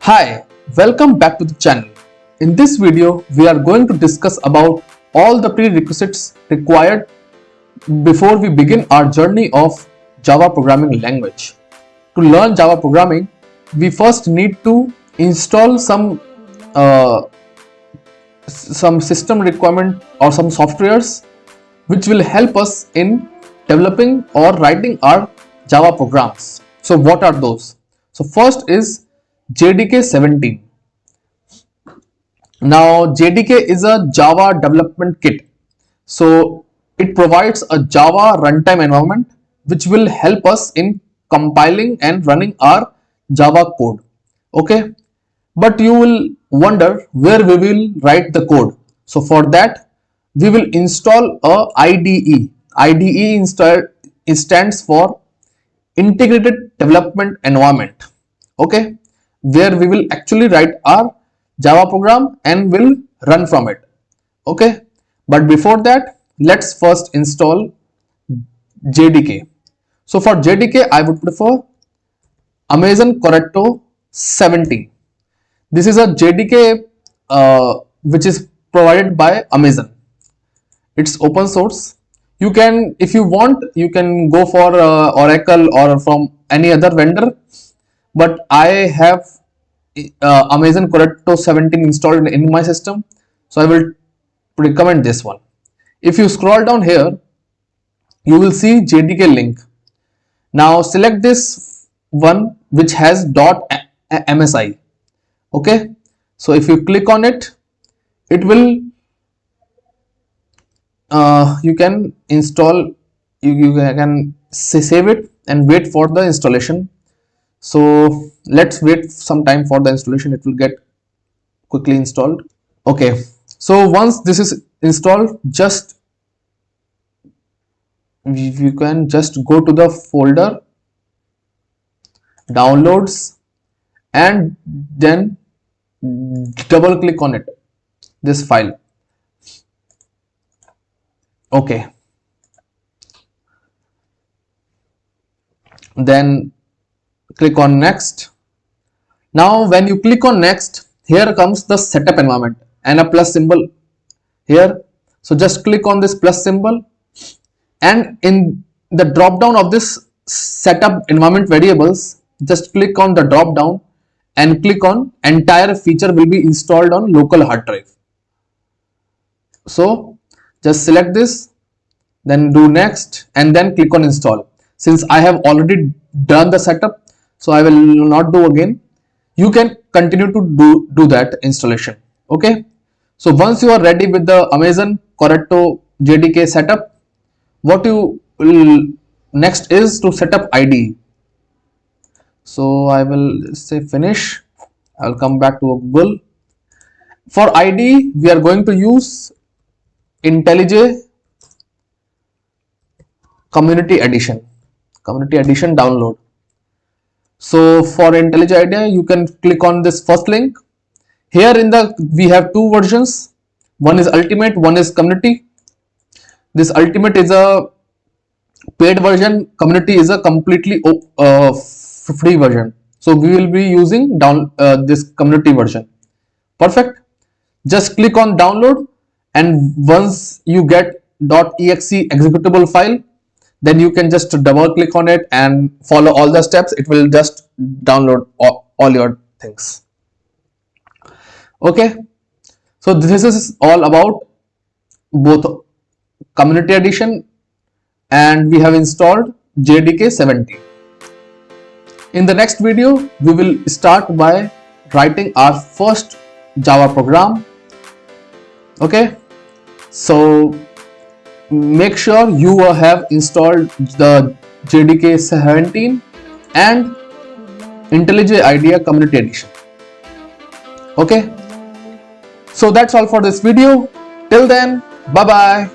Hi, welcome back to the channel. In this video, we are going to discuss about all the prerequisites required before we begin our journey of Java programming language. To learn Java programming, we first need to install uh, some system requirement or some softwares which will help us in developing or writing our Java programs. So what are those? So first is JDK 17. Now JDK is a Java development kit. So it provides a Java runtime environment which will help us in compiling and running our Java code. Okay, but you will wonder where we will write the code. So for that we will install a IDE. Stands for Integrated Development Environment. Okay, where we will actually write our Java program and will run from it. Okay, but before that let's first install JDK. So for JDK I would prefer Amazon Corretto 17. This is a JDK which is provided by Amazon. It's open source. You can, if you want, you can go for Oracle or from any other vendor, but I have Amazon Corretto 17 installed in my system, so I will recommend this one. If you scroll down here, you will see JDK link. Now select this one which has .msi. Okay, so if you click on it, it will you can install, you can save it and wait for the installation. So let's wait some time for the installation. It will get quickly installed. Okay, so once this is installed, just you can just go to the folder downloads and then double click on it, this file. Okay, then click on next. Now when you click on next, here comes the setup environment and a plus symbol here. So just click on this plus symbol, and in the drop down of this setup environment variables, just click on the drop down and click on entire feature will be installed on local hard drive. So just select this, then do next and then click on install. Since I have already done the setup, so I will not do again. You can continue to do that installation. Okay, so once you are ready with the Amazon Corretto JDK setup, what you will next is to set up IDE. So I will say finish. I will come back to Google. For IDE we are going to use IntelliJ Community Edition download. So for IntelliJ IDEA, you can click on this first link. Here we have two versions. One is Ultimate, one is Community. This Ultimate is a paid version. Community is a completely free version. So we will be using this Community version. Perfect. Just click on download, and once you get .exe executable file, then you can just double click on it and follow all the steps. It will just download all your things. Okay, so this is all about both Community Edition, and we have installed JDK 17. In the next video, we will start by writing our first Java program. Okay, so make sure you have installed the JDK 17 and IntelliJ IDEA Community Edition. Okay, so that's all for this video. Till then, bye bye.